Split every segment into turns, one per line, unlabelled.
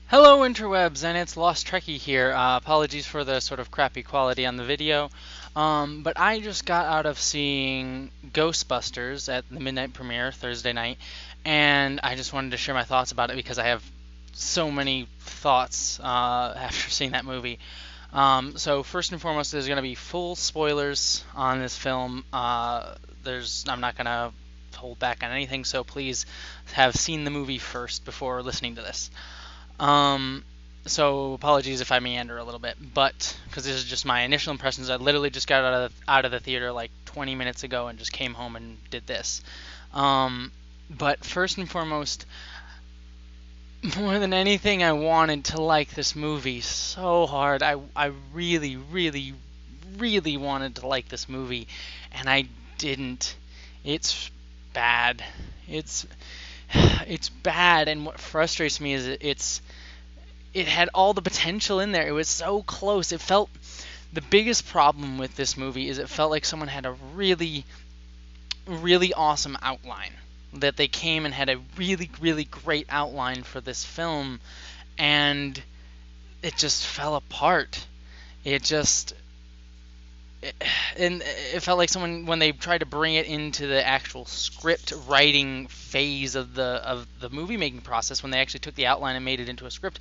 Hello interwebs, and it's Lostrekkie here. Apologies for the sort of crappy quality on the video. But I just got out of seeing Ghostbusters at the midnight premiere Thursday night, and I just wanted to share my thoughts about it because I have so many thoughts after seeing that movie. So first and foremost, there's going to be full spoilers on this film. I'm not going to hold back on anything, so please have seen the movie first before listening to this. Um, so apologies if I meander a little bit, but because this is just my initial impressions, I literally just got out of the theater like 20 minutes ago and just came home and did this. But first and foremost, more than anything, I wanted to like this movie so hard. I really, really, really wanted to like this movie, and I didn't. It's bad. It's it's bad, and what frustrates me is it had all the potential in there. It was so close. It felt the biggest problem with this movie is it felt like someone had a really, really awesome outline. That they came and had a really, really great outline for this film, and it just fell apart. It just and it felt like someone when they tried to bring it into the actual script writing phase of the movie making process, when they actually took the outline and made it into a script,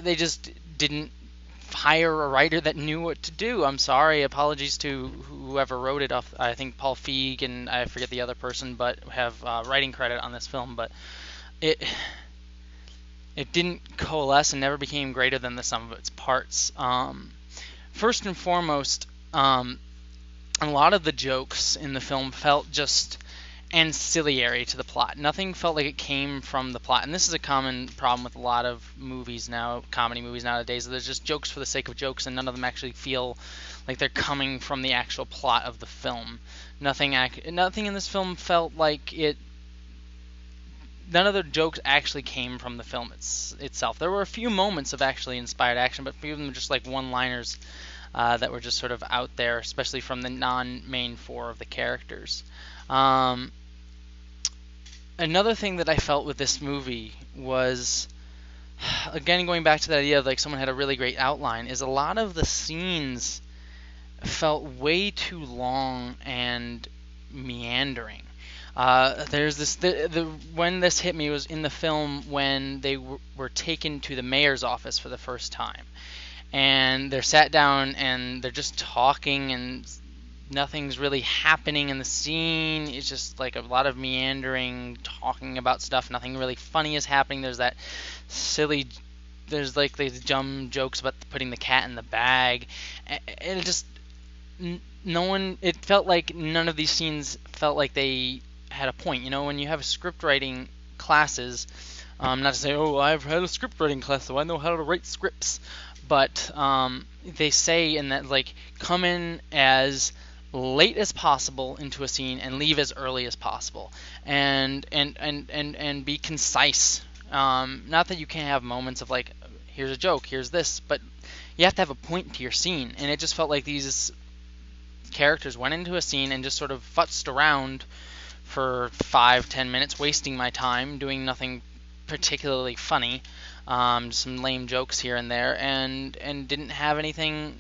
they just didn't hire a writer that knew what to do. I'm sorry, apologies to whoever wrote it. Off, I think Paul Feig and I forget the other person, but have writing credit on this film. But it it didn't coalesce and never became greater than the sum of its parts. First and foremost, a lot of the jokes in the film felt just ancillary to the plot. Nothing felt like it came from the plot. And this is a common problem with a lot of movies now, comedy movies nowadays. There's just jokes for the sake of jokes, and none of them actually feel like they're coming from the actual plot of the film. Nothing in this film felt like it. None of the jokes actually came from the film itself. There were a few moments of actually inspired action, but a few of them were just like one-liners that were just sort of out there, especially from the non-main four of the characters. Um, Another thing that I felt with this movie was, again, going back to that idea of like someone had a really great outline, is a lot of the scenes felt way too long and meandering. There's this when this hit me was in the film when they were taken to the mayor's office for the first time, and they're sat down and they're just talking and nothing's really happening in the scene. It's just like a lot of meandering, talking about stuff. Nothing really funny is happening. There's that silly. There's like these dumb jokes about putting the cat in the bag, and it just no one. It felt like none of these scenes felt like they had a point. You know, when you have script writing classes, not to say, oh, I've had a script writing class, so I know how to write scripts, but they say in that like come in as late as possible into a scene and leave as early as possible, and be concise. Not that you can't have moments of like, here's a joke, here's this, but you have to have a point to your scene. And it just felt like these characters went into a scene and just sort of futzed around for 5-10 minutes, wasting my time doing nothing particularly funny, some lame jokes here and there, and didn't have anything.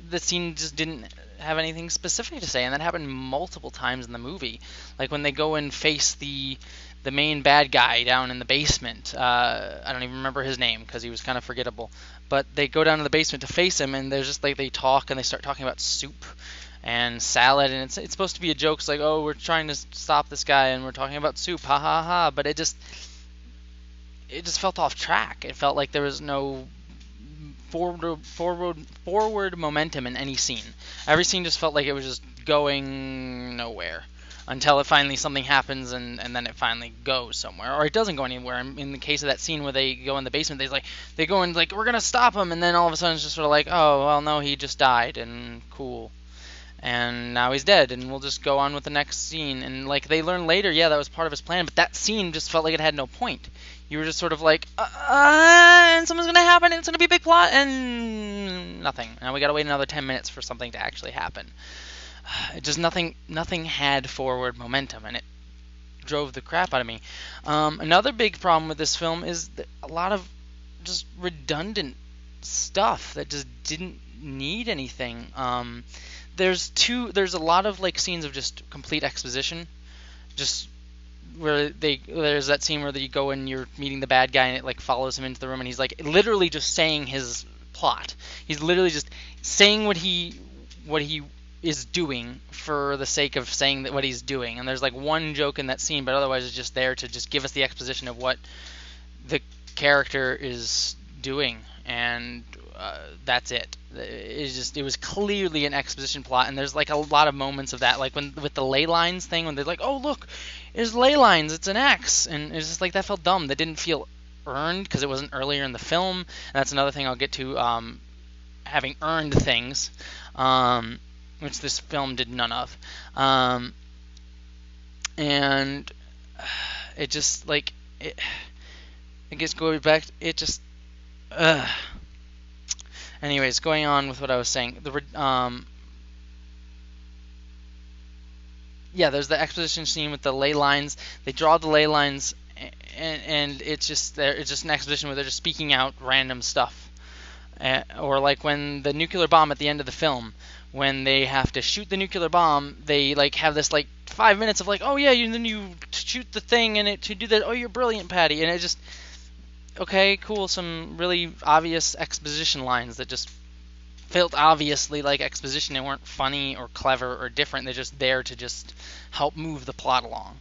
The scene just didn't have anything specific to say, and that happened multiple times in the movie. Like when they go and face the main bad guy down in the basement. I don't even remember his name because he was kind of forgettable. But they go down to the basement to face him, and there's just like they talk and they start talking about soup and salad, and it's supposed to be a joke. It's like, oh, we're trying to stop this guy and we're talking about soup, ha ha ha. But it just felt off track. It felt like there was no forward momentum in any scene. Every scene just felt like it was just going nowhere until it finally something happens, and then it finally goes somewhere, or it doesn't go anywhere. In the case of that scene where they go in the basement, they go and like, we're gonna stop him, and then all of a sudden it's just sort of like, oh well, no, he just died, and cool, and now he's dead, and we'll just go on with the next scene. And like they learn later, yeah, that was part of his plan, but that scene just felt like it had no point. You were just sort of like, and something's gonna happen, and it's gonna be a big plot, and nothing. Now we gotta wait another 10 minutes for something to actually happen. It just nothing had forward momentum, and it drove the crap out of me. Another big problem with this film is that a lot of just redundant stuff that just didn't need anything. There's a lot of like scenes of just complete exposition, just where there's that scene where you go and you're meeting the bad guy and it like follows him into the room and he's like literally just saying his plot. He's literally just saying what he is doing for the sake of saying that what he's doing. And there's like one joke in that scene, but otherwise it's just there to just give us the exposition of what the character is doing, and that's it. It was clearly an exposition plot, and there's like a lot of moments of that, like when with the ley lines thing, when they're like, oh look, there's ley lines, it's an X, and it's just like that felt dumb. That didn't feel earned because it wasn't earlier in the film. And that's another thing I'll get to, having earned things, which this film did none of, and it just like it. I guess going back, it just. Anyways, going on with what I was saying, there's the exposition scene with the ley lines. They draw the ley lines, and it's just an exposition where they're just speaking out random stuff, or like when the nuclear bomb at the end of the film, when they have to shoot the nuclear bomb, they like have this like 5 minutes of like, oh yeah, and then you shoot the thing and it to do that. Oh, you're brilliant, Patty, and it just. Okay, cool, some really obvious exposition lines that just felt obviously like exposition. They weren't funny or clever or different. They're just there to just help move the plot along.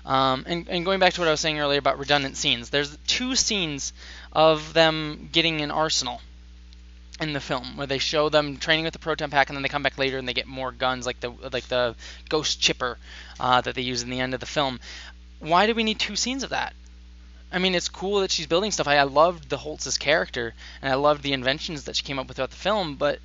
And going back to what I was saying earlier about redundant scenes, there's 2 scenes of them getting an arsenal in the film where they show them training with the proton pack, and then they come back later and they get more guns, like the ghost chipper that they use in the end of the film. Why do we need 2 scenes of that? I mean, it's cool that she's building stuff. I loved the Holtz's character, and I loved the inventions that she came up with throughout the film, but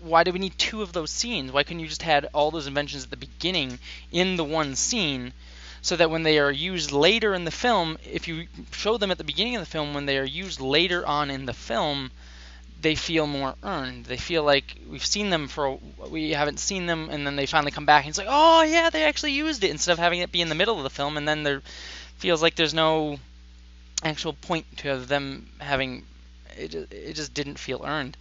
why do we need 2 of those scenes? Why couldn't you just had all those inventions at the beginning in the one scene, so that when they are used later in the film, if you show them at the beginning of the film, when they are used later on in the film, they feel more earned. They feel like we haven't seen them, and then they finally come back, and it's like, oh yeah, they actually used it, instead of having it be in the middle of the film, and then they're feels like there's no actual point to them having it. It just didn't feel earned.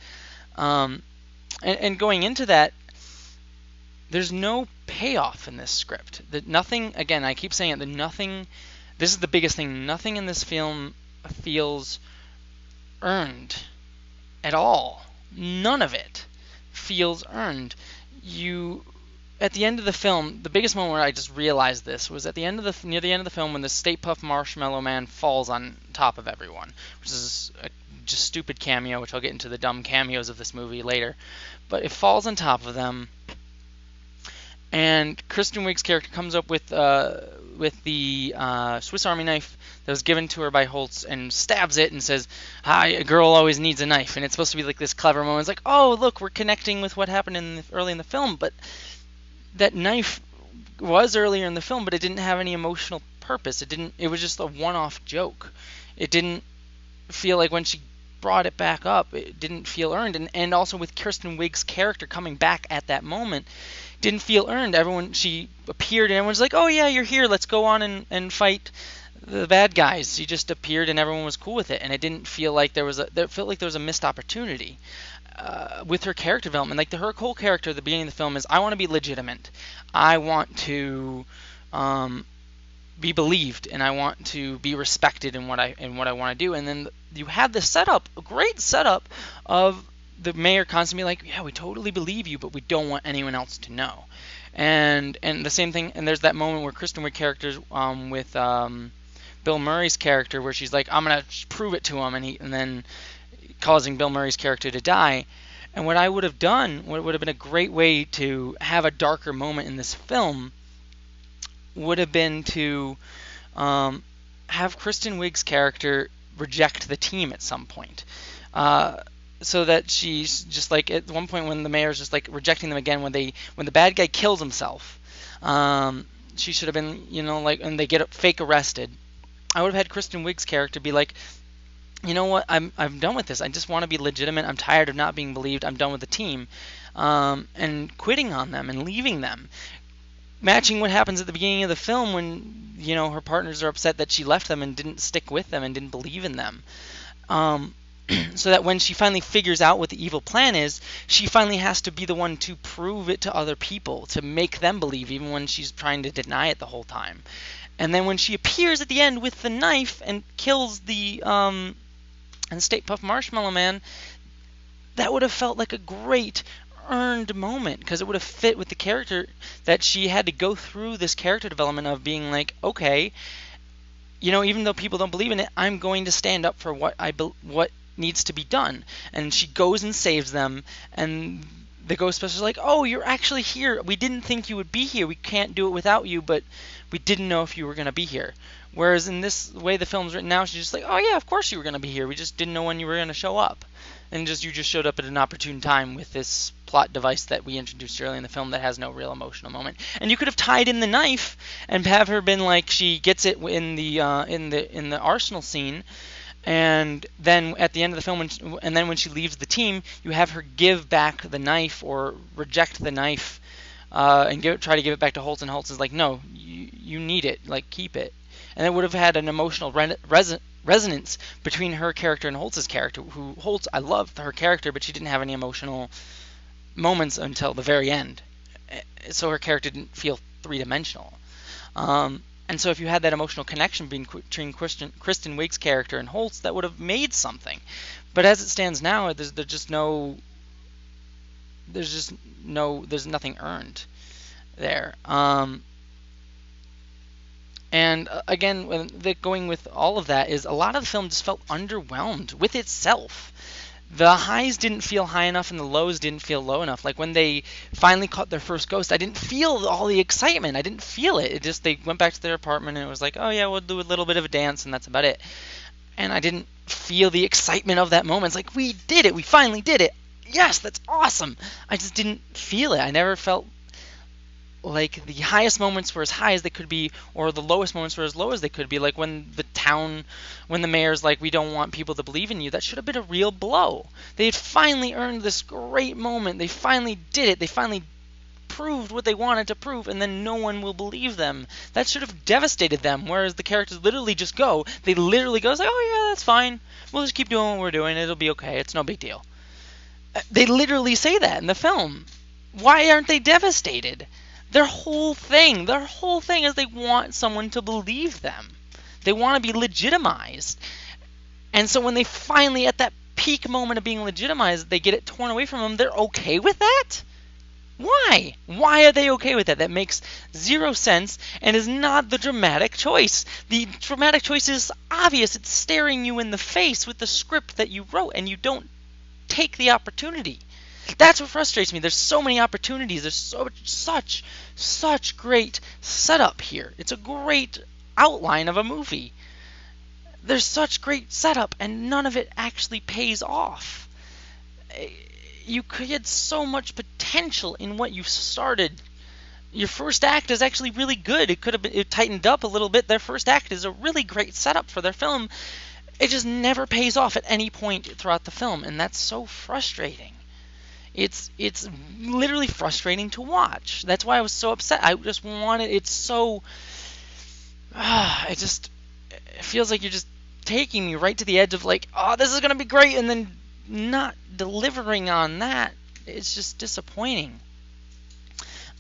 And going into that, there's no payoff in this script. That nothing. Again, I keep saying it. That nothing. This is the biggest thing. Nothing in this film feels earned at all. None of it feels earned. At the end of the film, the biggest moment where I just realized this was at the end of near the end of the film when the Stay Puft Marshmallow Man falls on top of everyone, which is a just stupid cameo, which I'll get into the dumb cameos of this movie later. But it falls on top of them, and Kristen Wiig's character comes up with the Swiss Army knife that was given to her by Holtz and stabs it and says, "Hi, a girl always needs a knife." And it's supposed to be like this clever moment. It's like, oh, look, we're connecting with what happened early in the film, but that knife was earlier in the film, but it didn't have any emotional purpose. It was just a one-off joke. It didn't feel like when she brought it back up, it didn't feel earned. And also with Kristen Wiig's character coming back at that moment, didn't feel earned. She appeared and everyone's like, oh yeah, you're here, let's go on and fight the bad guys. She just appeared and everyone was cool with it, and it didn't feel like there felt like there was a missed opportunity. With her character development, like her whole character at the beginning of the film is, I want to be legitimate, I want to be believed, and I want to be respected in what I want to do. And then you have this setup, a great setup of the mayor constantly like, yeah, we totally believe you, but we don't want anyone else to know. And the same thing, and there's that moment where Kristen Wiig characters with Bill Murray's character, where she's like, I'm gonna prove it to him, and then causing Bill Murray's character to die. And what I would have done, what would have been a great way to have a darker moment in this film, would have been to have Kristen Wiig's character reject the team at some point. So that she's just like, at one point when the mayor's just like rejecting them again, when the bad guy kills himself, she should have been, and they get fake arrested. I would have had Kristen Wiig's character be like, you know what, I'm done with this. I just want to be legitimate. I'm tired of not being believed. I'm done with the team. And quitting on them and leaving them. Matching what happens at the beginning of the film when, her partners are upset that she left them and didn't stick with them and didn't believe in them. Um, so that when she finally figures out what the evil plan is, she finally has to be the one to prove it to other people, to make them believe, even when she's trying to deny it the whole time. And then when she appears at the end with the knife and kills the Stay Puft Marshmallow Man, that would have felt like a great earned moment, because it would have fit with the character, that she had to go through this character development of being like, okay, even though people don't believe in it, I'm going to stand up for what needs to be done. And she goes and saves them, and the Ghostbusters are like, oh, you're actually here. We didn't think you would be here. We can't do it without you, but we didn't know if you were going to be here. Whereas in this way the film's written now, she's just like, oh yeah, of course you were going to be here. We just didn't know when you were going to show up. And you just showed up at an opportune time with this plot device that we introduced early in the film that has no real emotional moment. And you could have tied in the knife and have her been like, she gets it in the arsenal scene, and then at the end of the film, when she leaves the team, you have her give back the knife or reject the knife, and try to give it back to Holtz, and Holtz is like, no, you need it, like, keep it. And it would have had an emotional resonance between her character and Holtz's character. Holtz, I loved her character, but she didn't have any emotional moments until the very end. So her character didn't feel three-dimensional. And so if you had that emotional connection between Kristen Wiig's character and Holtz, that would have made something. But as it stands now, there's nothing earned there. And again, going with all of that is a lot of the film just felt underwhelmed with itself. The highs didn't feel high enough and the lows didn't feel low enough. Like when they finally caught their first ghost, I didn't feel all the excitement. I didn't feel it. It just, they went back to their apartment and it was like, oh yeah, we'll do a little bit of a dance and that's about it. And I didn't feel the excitement of that moment. It's like, we did it. We finally did it. Yes, that's awesome. I just didn't feel it. I never felt like the highest moments were as high as they could be, or the lowest moments were as low as they could be. Like when the mayor's like, we don't want people to believe in you. That should have been a real blow. They had finally earned this great moment. They finally did it. They finally proved what they wanted to prove, and then no one will believe them. That should have devastated them, whereas the characters literally just go. They literally go, like, oh yeah, that's fine. We'll just keep doing what we're doing. It'll be okay. It's no big deal. They literally say that in the film. Why aren't they devastated? Their whole thing is they want someone to believe them. They want to be legitimized. And so when they finally, at that peak moment of being legitimized, they get it torn away from them, they're okay with that? Why? Why are they okay with that? That makes zero sense and is not the dramatic choice. The dramatic choice is obvious. It's staring you in the face with the script that you wrote, and you don't take the opportunity. That's what frustrates me. There's so many opportunities. There's such great setup here. It's a great outline of a movie. There's such great setup, and none of it actually pays off. You had so much potential in what you started. Your first act is actually really good. It tightened up a little bit. Their first act is a really great setup for their film. It just never pays off at any point throughout the film, and that's so frustrating. It's literally frustrating to watch. That's why I was so upset. I just wanted, it feels like you're just taking me right to the edge of like, oh, this is going to be great, and then not delivering on that. It's just disappointing.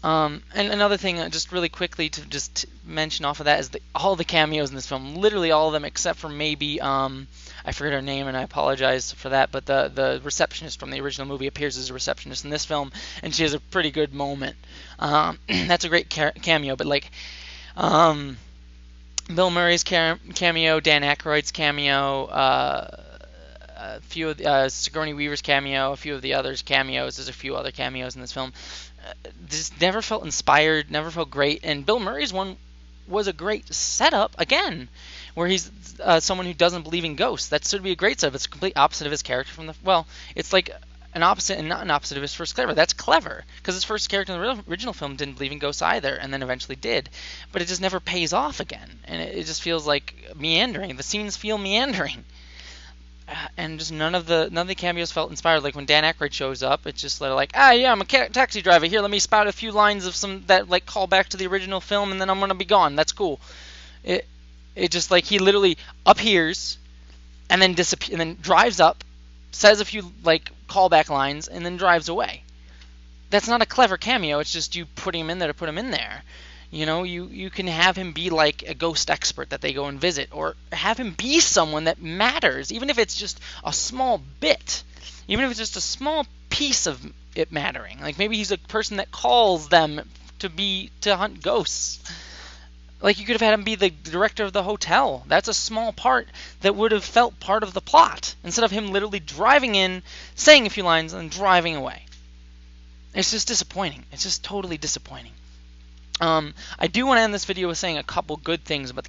And another thing, just really quickly to just mention off of that, is all the cameos in this film, literally all of them, except for maybe, I forget her name and I apologize for that, but the receptionist from the original movie appears as a receptionist in this film, and she has a pretty good moment. That's a great cameo, but like, Bill Murray's cameo, Dan Aykroyd's cameo, a few of Sigourney Weaver's cameo, a few of the others' cameos. There's a few other cameos in this film. This never felt inspired, never felt great, and Bill Murray's one was a great setup, again, where he's someone who doesn't believe in ghosts. That should be a great setup. It's a complete opposite of his character from it's like an opposite and not an opposite of his first character. That's clever, because his first character in the original film didn't believe in ghosts either, and then eventually did. But it just never pays off again, and it just feels like meandering. The scenes feel meandering. And just none of the cameos felt inspired. Like when Dan Aykroyd shows up, it's just like, yeah, I'm a taxi driver. Here, let me spout a few lines of some that like call back to the original film, and then I'm gonna be gone. That's cool. It just like he literally appears, and then and then drives up, says a few like callback lines, and then drives away. That's not a clever cameo. It's just you putting him in there to put him in there. You know, you can have him be like a ghost expert that they go and visit, or have him be someone that matters, even if it's just a small bit, even if it's just a small piece of it mattering. Like maybe he's a person that calls them to hunt ghosts. Like you could have had him be the director of the hotel. That's a small part that would have felt part of the plot, instead of him literally driving in, saying a few lines, and driving away. It's just disappointing. It's just totally disappointing. I do want to end this video with saying a couple good things about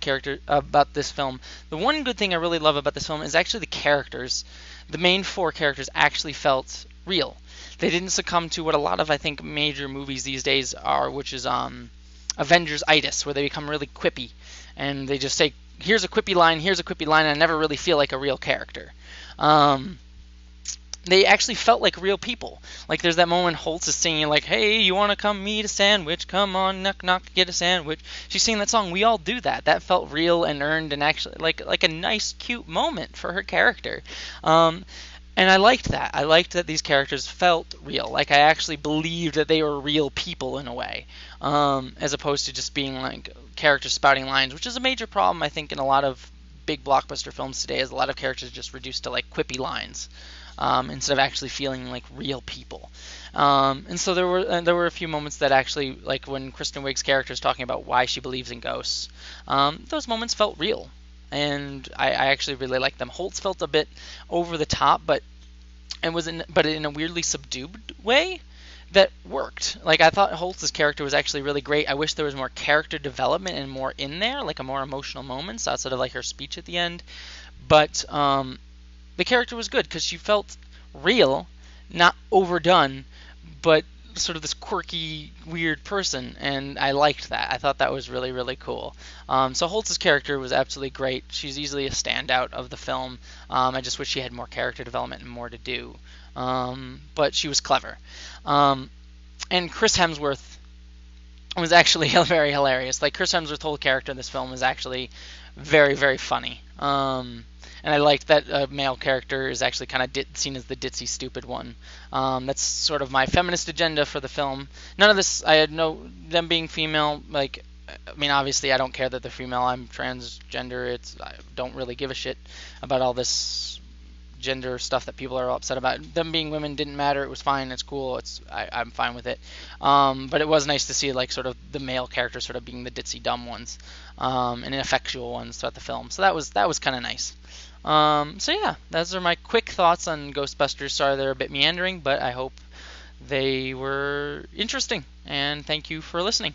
about this film. The one good thing I really love about this film is actually the characters. The main four characters actually felt real. They didn't succumb to what a lot of, I think, major movies these days are, which is Avengers-itis, where they become really quippy, and they just say, here's a quippy line, here's a quippy line, and I never really feel like a real character. They actually felt like real people. Like there's that moment Holtz is singing like, hey, you want to come eat a sandwich? Come on, knock knock, get a sandwich. She's singing that song. We all do that. That felt real and earned and actually like a nice, cute moment for her character. And I liked that. I liked that these characters felt real. Like I actually believed that they were real people in a way, as opposed to just being like characters spouting lines, which is a major problem I think in a lot of big blockbuster films today, is a lot of characters just reduced to like quippy lines. Instead of actually feeling like real people. And so there were a few moments that actually, like when Kristen Wiig's character is talking about why she believes in ghosts, those moments felt real, and I actually really liked them. Holtz felt a bit over the top, but in a weirdly subdued way that worked. Like I thought Holtz's character was actually really great. I wish there was more character development and more in there, like a more emotional moments outside of like her speech at the end. But the character was good because she felt real, not overdone, but sort of this quirky, weird person, and I liked that. I thought that was really, really cool. So Holtz's character was absolutely great. She's easily a standout of the film. I just wish she had more character development and more to do. But she was clever. And Chris Hemsworth was actually very hilarious. Like Chris Hemsworth's whole character in this film was actually very, very funny. And I liked that male character is actually kind of seen as the ditzy, stupid one. That's sort of my feminist agenda for the film. None of this, I had them being female, like, I mean, obviously I don't care that they're female. I'm transgender. I don't really give a shit about all this gender stuff that people are upset about. Them being women didn't matter. It was fine. It's cool. I'm fine with it. But it was nice to see like sort of the male characters sort of being the ditzy, dumb ones, and ineffectual ones throughout the film. So that was kind of nice. So yeah, those are my quick thoughts on Ghostbusters. Sorry they're a bit meandering, but I hope they were interesting. And thank you for listening.